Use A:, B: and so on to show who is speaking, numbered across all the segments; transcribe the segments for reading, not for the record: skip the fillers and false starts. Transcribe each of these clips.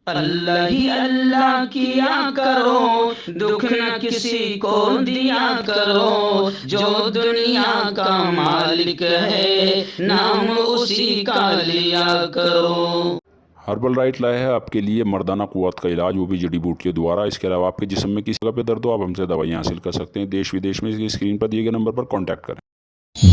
A: اللہ ہی اللہ کیا کرو، دکھ نہ کسی کو دیا کرو، جو دنیا کا مالک ہے نام اسی کا لیا کرو۔
B: ہربل رائٹ لائے ہے آپ کے لیے مردانہ قوت کا علاج، وہ بھی جڑی بوٹیوں دوارا۔ اس کے علاوہ آپ کے جسم میں کسی جگہ پہ درد ہو، آپ ہم سے دوائیاں حاصل کر سکتے ہیں دیش ودیش میں۔ اسکرین پر دیے گئے نمبر پر کانٹیکٹ کریں۔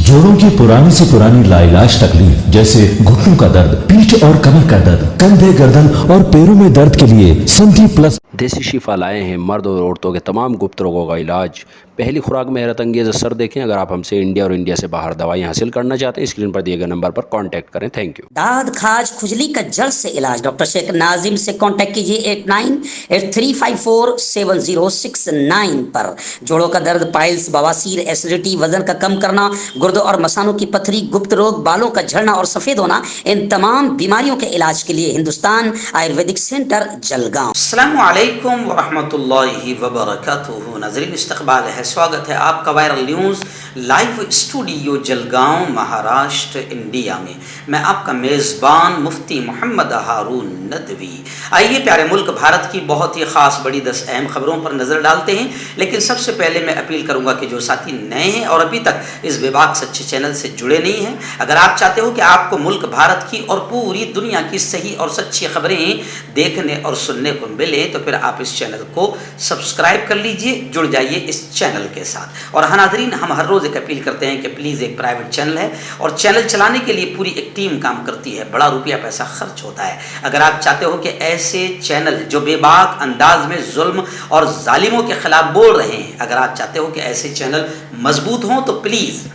C: جوڑوں کی پرانی سے پرانی لاعلاج تکلیف جیسے گھٹنوں کا درد، پیٹھ اور کمر کا درد، کندھے، گردن اور پیروں میں درد کے لیے سندھی پلس
D: دیسی شفا لائے ہیں مرد اور عورتوں کے تمام گپت روگوں کا علاج۔ پہلی خوراک میں حیرت انگیز اثر دیکھیں۔ اگر آپ ہم سے انڈیا اور انڈیا سے باہر دوائیں حاصل کرنا چاہتے ہیں، اسکرین پر دیے گئے نمبر پر کانٹیکٹ کریں۔ Thank you.
E: داد، کھاج، کھجلی کا جڑ سے علاج ڈاکٹر شیخ ناظم سے کانٹیکٹ کیجیے 8983547069 پر۔ جوڑوں کا درد، پائلس، بواسیر، ایسیڈیٹی، وزن کا کم کرنا، گردوں اور مثانوں کی پتھری، گپت روگ، بالوں کا جھڑنا اور سفید ہونا، ان تمام بیماریوں کے علاج کے لیے ہندوستان آیورویدک سینٹر جلگاؤں۔
F: السلام علیکم ورحمۃ اللہ وبرکاتہ۔ ناظرین، استقبال ہے، سواگت ہے آپ کا viral news live studio Jalgaon, Maharashtra, India میں۔ میں آپ کا میزبان مفتی محمد ہارون ندوی۔ آئیے پیارے ملک بھارت کی بہت ہی خاص بڑی 10 اہم خبروں پر نظر ڈالتے ہیں، لیکن سب سے پہلے میں اپیل کروں گا کہ جو ساتھی نئے ہیں اور ابھی تک اس بے باک سچے چینل سے جڑے نہیں ہیں، اگر آپ چاہتے ہو کہ آپ کو ملک بھارت کی اور پوری دنیا کی صحیح اور سچی خبریں دیکھنے اور سننے کو ملے تو پھر آپ اس چینل کو سبسکرائب کر لیجئے، جڑ جائیے اس چینل کے ساتھ۔ اور ہاں ناظرین، ہم ہر روز ایک اپیل کرتے ہیں کہ پلیز، ایک پرائیویٹ چینل ہے اور چینل چلانے کے لیے پوری ایک ٹیم کام کرتی ہے، بڑا روپیہ پیسہ خرچ ہوتا ہے۔ اگر آپ چاہتے ہو کہ ایسے چینل جو بے باک انداز میں ظلم اور ظالموں کے خلاف بول رہے ہیں، اگر آپ چاہتے ہو کہ ایسے چینل مضبوط ہوں تو پلیز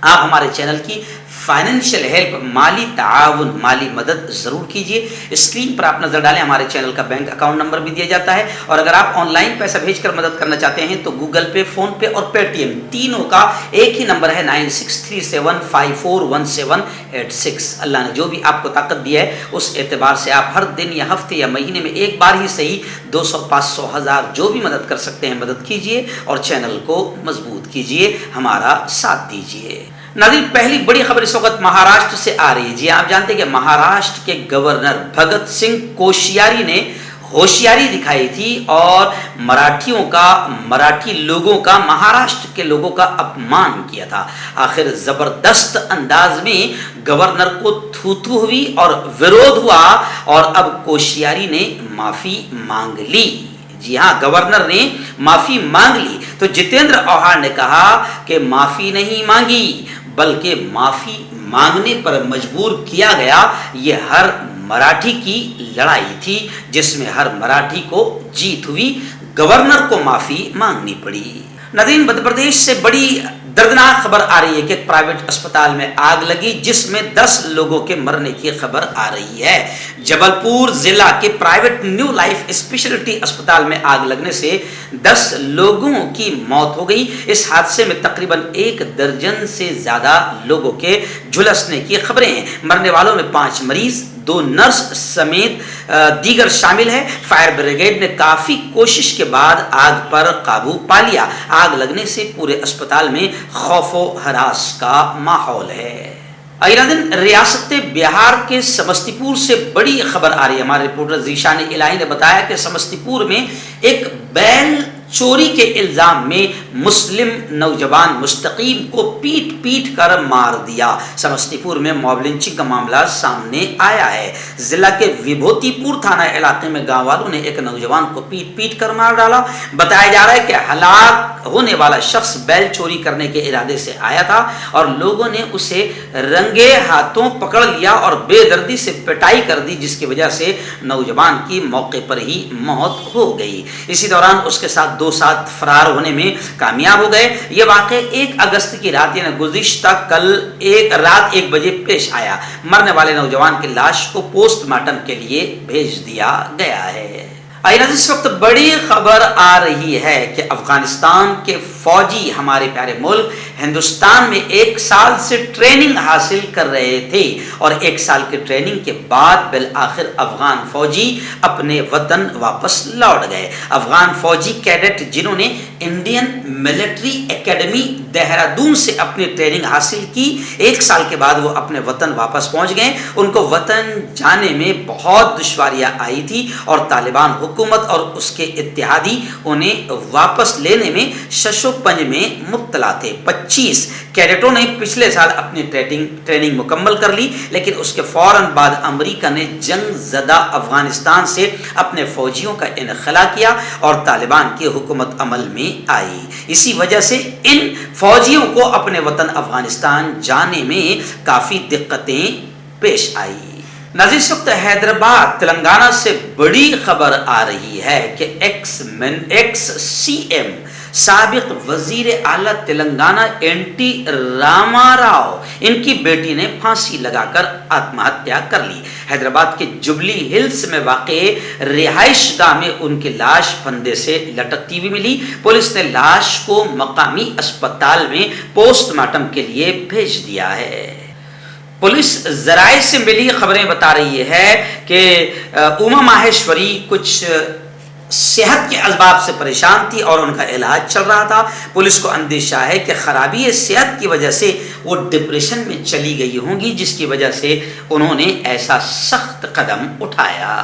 F: آپ ہمارے چینل کی فائنینشیل ہیلپ، مالی تعاون، مالی مدد ضرور کیجیے۔ اسکرین پر آپ نظر ڈالیں، ہمارے چینل کا بینک اکاؤنٹ نمبر بھی دیا جاتا ہے، اور اگر آپ آن لائن پیسہ بھیج کر مدد کرنا چاہتے ہیں تو گوگل پے، فون پے اور پے ٹی ایم تینوں کا ایک ہی نمبر ہے 9637541786۔ اللہ نے جو بھی آپ کو طاقت دی ہے اس اعتبار سے آپ ہر دن یا ہفتے یا مہینے میں ایک بار ہی صحیح 200، 500، 1000 جو بھی مدد کر سکتے ہیں مدد کیجیے اور چینل کو مضبوط کیجیے، ہمارا ساتھ دیجیے۔ ناظرین، پہلی بڑی خبر اس وقت مہاراشٹر سے آ رہی ہے۔ جی آپ جانتے ہیں کہ مہاراشٹر کے گورنر بھگت سنگھ کوشیاری نے ہوشیاری دکھائی تھی اور مراٹھی لوگوں کا، مہاراشٹر کے لوگوں کا اپمان کیا تھا۔ آخر زبردست انداز میں گورنر کو تھو ہوئی اور ورودھ ہوا، اور اب کوشیاری نے معافی مانگ لی۔ جی ہاں، گورنر نے معافی مانگ لی تو جتیندر اوہاڑ نے کہا کہ معافی نہیں مانگی بلکہ معافی مانگنے پر مجبور کیا گیا۔ یہ ہر مراٹھی کی لڑائی تھی جس میں ہر مراٹھی کو جیت ہوئی، گورنر کو معافی مانگنی پڑی۔ ناظرین، مدھیہ پردیش سے بڑی دردناک خبر آ رہی ہے کہ ایک پرائیویٹ اسپتال میں آگ لگی جس میں 10 لوگوں کے مرنے کی خبر آ رہی ہے۔ جبل پور ضلع کے پرائیویٹ نیو لائف اسپیشلٹی اسپتال میں آگ لگنے سے 10 لوگوں کی موت ہو گئی۔ اس حادثے میں تقریباً 1 درجن سے زیادہ لوگوں کے جھلسنے کی خبریں ہیں۔ مرنے والوں میں 5 مریض، 2 نرس سمیت دیگر شامل ہیں۔ فائر بریگیڈ نے کافی کوشش کے بعد آگ پر قابو پا لیا۔ آگ لگنے سے پورے اسپتال میں خوف و ہراس کا ماحول ہے۔ دن ریاست بہار کے سمستی پور سے بڑی خبر آ رہی ہے۔ ہمارے رپورٹر ذیشان الہی نے بتایا کہ سمستی پور میں ایک بیل چوری کے الزام میں مسلم نوجوان مستقیم کو پیٹ کر مار دیا۔ سمستی پور میں موب لنچنگ کا معاملہ سامنے آیا ہے۔ ضلع کے وبھوتی پور تھانہ علاقے میں گاؤں والوں نے ایک نوجوان کو پیٹ کر مار ڈالا۔ بتایا جا رہا ہے کہ ہلاک ہونے والا شخص بیل چوری کرنے کے ارادے سے آیا تھا اور لوگوں نے اسے رنگے ہاتھوں پکڑ لیا اور بے دردی سے پٹائی کر دی، جس کی وجہ سے نوجوان کی موقع پر ہی موت ہو گئی۔ اسی دوران اس کے ساتھ 2 ساتھ فرار ہونے میں کامیاب ہو گئے۔ یہ واقعہ 1 اگست کی رات یعنی گزشتہ کل رات 1 بجے پیش آیا۔ مرنے والے نوجوان کی لاش کو پوسٹ مارٹم کے لیے بھیج دیا گیا ہے۔ اس وقت بڑی خبر آ رہی ہے کہ افغانستان کے فوجی ہمارے پیارے ملک ہندوستان میں 1 سال سے ٹریننگ حاصل کر رہے تھے اور 1 سال کی ٹریننگ کے بعد بالآخر افغان فوجی اپنے وطن واپس لوٹ گئے۔ افغان فوجی کیڈٹ جنہوں نے انڈین ملٹری اکیڈمی دہرادون سے اپنی ٹریننگ حاصل کی، 1 سال کے بعد وہ اپنے وطن واپس پہنچ گئے۔ ان کو وطن جانے میں بہت دشواریاں آئی تھی اور طالبان حکومت اور اس کے اتحادی انہیں واپس لینے میں شش و پنج میں مبتلا تھے۔ 25 کیڈٹوں نے پچھلے سال اپنی ٹریننگ مکمل کر لی، لیکن اس کے فوراً بعد امریکہ نے جنگ زدہ افغانستان سے اپنے فوجیوں کا انخلا کیا اور طالبان کی حکومت عمل میں آئی۔ اسی وجہ سے ان فوجیوں کو اپنے وطن افغانستان جانے میں کافی دقتیں پیش آئی۔ ناظرین، اس وقت حیدرآباد تلنگانہ سے بڑی خبر آ رہی ہے کہ ایکس سی ایم سابق وزیر اعلیٰ تلنگانہ این ٹی راما راؤ، ان کی بیٹی نے پھانسی لگا کر آتم ہتیا کر لی۔ حیدرآباد کے جبلی ہلز میں واقع رہائش گاہ میں ان کی لاش پھندے سے لٹکتی ہوئی ملی۔ پولیس نے لاش کو مقامی اسپتال میں پوسٹ مارٹم کے لیے بھیج دیا ہے۔ پولیس ذرائع سے ملی خبریں بتا رہی ہے کہ اوما ماہیشوری کچھ صحت کے اسباب سے پریشان تھی اور ان کا علاج چل رہا تھا۔ پولیس کو اندیشہ ہے کہ خرابی صحت کی وجہ سے وہ ڈپریشن میں چلی گئی ہوں گی، جس کی وجہ سے انہوں نے ایسا سخت قدم اٹھایا۔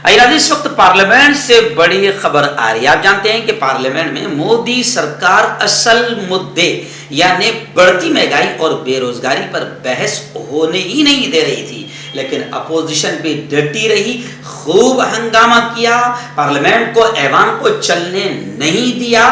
F: اس وقت پارلیمنٹ سے بڑی خبر آ رہی ہے۔ آپ جانتے ہیں کہ پارلیمنٹ میں مودی سرکار اصل مدے یعنی بڑھتی مہنگائی اور بے روزگاری پر بحث ہونے ہی نہیں دے رہی تھی، لیکن اپوزیشن بھی ڈٹی رہی، خوب ہنگامہ کیا، پارلیمنٹ کو ایوان کو چلنے نہیں دیا۔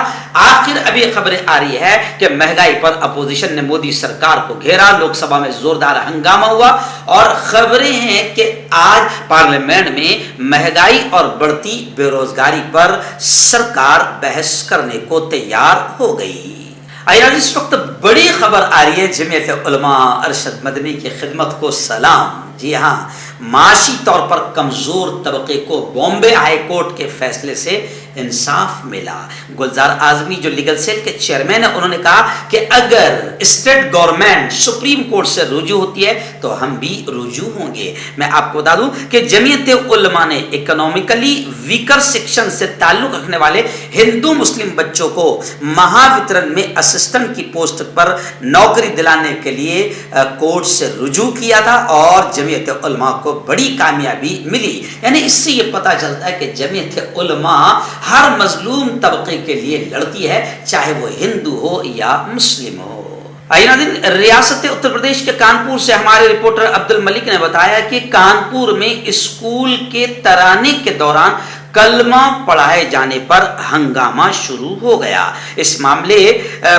F: آخر ابھی خبریں آ رہی ہے کہ مہنگائی پر اپوزیشن نے مودی سرکار کو گھیرا، لوک سبھا میں زوردار ہنگامہ ہوا اور خبریں ہیں کہ آج پارلیمنٹ میں مہنگائی اور بڑھتی بے روزگاری پر سرکار بحث کرنے کو تیار ہو گئی۔ اس وقت بڑی خبر آ رہی ہے، جمعیت علماء ارشد مدنی کی خدمت کو سلام۔ جی ہاں، معاشی طور پر کمزور طبقے کو بامبے ہائی کورٹ کے فیصلے سے انصاف ملا۔ گلزار اعظمی جو لیگل سیل کے چیئرمین ہیں، انہوں نے کہا کہ اگر اسٹیٹ گورنمنٹ سپریم کورٹ سے رجوع ہوتی ہے تو ہم بھی رجوع ہوں گے۔ میں آپ کو بتا دوں کہ جمعیت علماء نے اکنومیکلی ویکر سیکشن سے تعلق رکھنے والے ہندو مسلم بچوں کو مہاوترن میں اسسٹنٹ کی پوسٹ پر نوکری دلانے کے لیے کورٹ سے رجوع کیا تھا اور جمعیت علماء کو بڑی کامیابی ملی۔ یعنی اس سے یہ پتہ چلتا ہے کہ جمعیت علماء ہر مظلوم طبقے کے لیے لڑتی ہے، چاہے وہ ہندو ہو یا مسلم ہو۔ ریاست اتر پردیش کے کانپور سے ہمارے رپورٹر عبد الملک نے بتایا کہ کانپور میں اسکول کے ترانے کے دوران کلمہ پڑھائے جانے پر ہنگامہ شروع ہو گیا۔ اس معاملے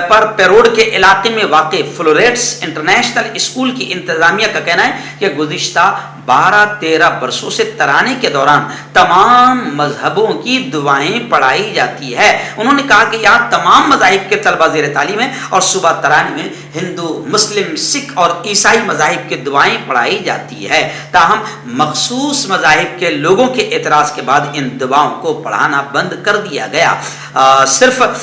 F: پر پیروڈ کے علاقے میں واقع فلوریٹس انٹرنیشنل اسکول کی انتظامیہ کا کہنا ہے کہ گزشتہ 12-13 برسوں سے ترانے کے دوران تمام مذہبوں کی دعائیں پڑھائی جاتی ہے۔ انہوں نے کہا کہ یہاں تمام مذاہب کے طلبہ زیر تعلیم ہیں اور صبح ترانے میں ہندو، مسلم، سکھ اور عیسائی مذاہب کی دعائیں پڑھائی جاتی ہے۔ تاہم مخصوص مذاہب کے لوگوں کے اعتراض کے بعد ان دعاؤں کو پڑھانا بند کر دیا گیا۔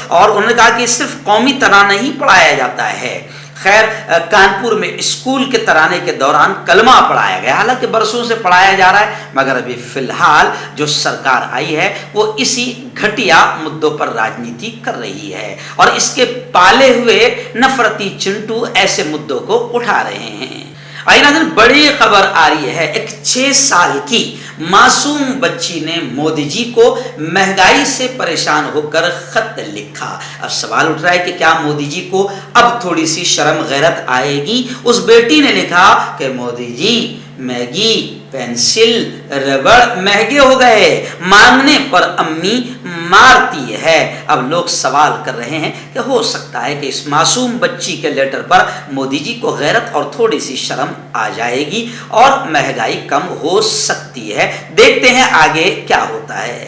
F: اور انہوں نے کہا کہ صرف قومی ترانہ ہی پڑھایا جاتا ہے۔ خیر، کانپور میں اسکول کے ترانے کے دوران کلمہ پڑھایا گیا، حالانکہ برسوں سے پڑھایا جا رہا ہے، مگر ابھی فی الحال جو سرکار آئی ہے وہ اسی گھٹیا مدوں پر راجنیتی کر رہی ہے اور اس کے پالے ہوئے نفرتی چنٹو ایسے مدوں کو اٹھا رہے ہیں۔ بڑی خبر آ رہی ہے، ایک 6 سال کی معصوم بچی نے مودی جی کو مہنگائی سے پریشان ہو کر خط لکھا۔ اب سوال اٹھ رہا ہے کہ کیا مودی جی کو اب تھوڑی سی شرم غیرت آئے گی؟ اس بیٹی نے لکھا کہ مودی جی میگی، پینسل، ربڑ مہنگے ہو گئے، مانگنے پر امی مارتی ہے۔ اب لوگ سوال کر رہے ہیں کہ ہو سکتا ہے کہ اس معصوم بچی کے لیٹر پر مودی جی کو غیرت اور تھوڑی سی شرم آ جائے گی اور مہنگائی کم ہو سکتی ہے۔ دیکھتے ہیں آگے کیا ہوتا ہے۔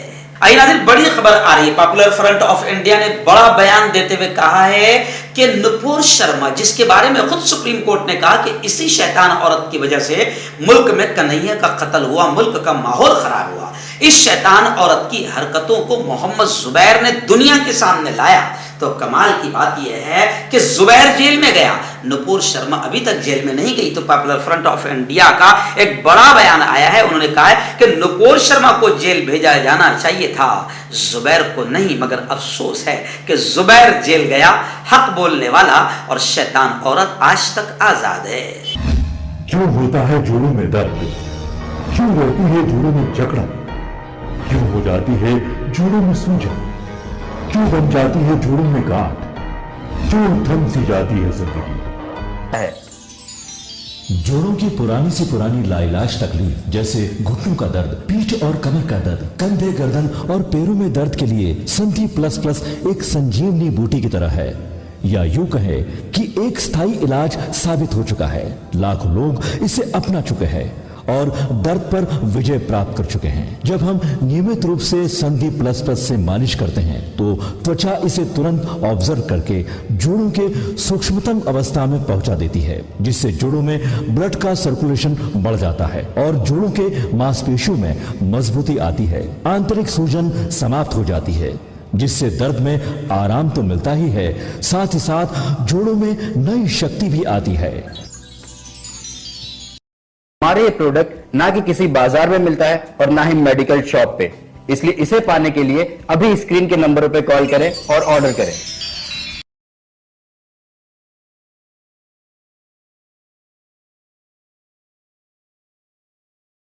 F: بڑی خبر آ رہی ہے، پاپولر فرنٹ آف انڈیا نے بڑا بیان دیتے ہوئے کہا ہے کہ نپور شرما، جس کے بارے میں خود سپریم کورٹ نے کہا کہ اسی شیطان عورت کی وجہ سے ملک میں کنہیا کا قتل ہوا، ملک کا ماحول خراب ہوا، اس شیطان عورت کی حرکتوں کو محمد زبیر نے دنیا کے سامنے لایا تو کمال کی بات یہ ہے کہ زبیر جیل میں گیا، نپور شرما ابھی تک جیل میں نہیں گئی، تو پاپولر فرنٹ آف انڈیا کا ایک بڑا بیان آیا ہے، انہوں نے کہا ہے کہ نپور شرما کو جیل بھیجا جانا چاہیے تھا، زبیر کو نہیں، مگر افسوس ہے کہ زبیر جیل گیا، حق بولنے والا اور شیطان عورت آج تک آزاد ہے۔
C: کیوں ہوتا ہے جوڑوں میں درد، کیوں رہتی ہے جوڑوں میں جکڑن، کیوں ہو جاتی ہے جوڑوں میں سوجن، کیوں بن جاتی ہے جوڑوں میں گاٹھ، کیوں تھم سی جاتی ہے زندگی۔ جوڑوں کی پرانی سی پرانی لاعلاج تکلیف جیسے گھٹنوں کا درد، پیٹھ اور کمر کا درد، کندھے گردن اور پیروں میں درد کے لیے سنتھی پلس پلس ایک سنجیونی بوٹی کی طرح ہے، یا یوں کہے کہ ایک ستھائی علاج ثابت ہو چکا ہے، لاکھوں لوگ اسے اپنا چکے ہیں اور درد پر وجے پراپت کر چکے ہیں۔ جب ہم نیمت روپ سے سندھی پلس پلس سے مالش کرتے ہیں تو توچا اسے ترنت آبزرو کر کے جوڑوں کے سوکشمتم اوستھا میں پہنچا دیتی ہے، جس سے جوڑوں میں بلڈ کا سرکولیشن بڑھ جاتا ہے اور جوڑوں کے ماس پیشیوں میں مضبوطی آتی ہے، آنترک سوجن سماپت ہو جاتی ہے، جس سے درد میں آرام تو ملتا ہی ہے، ساتھ ہی ساتھ جوڑوں میں نئی شکتی بھی آتی ہے۔
G: ہمارے یہ پروڈکٹ نہ کہ کسی بازار میں ملتا ہے اور نہ ہی میڈیکل شاپ پہ، اس لیے اسے پانے کے لیے ابھی اسکرین کے نمبروں پہ کال کریں اور آرڈر کریں۔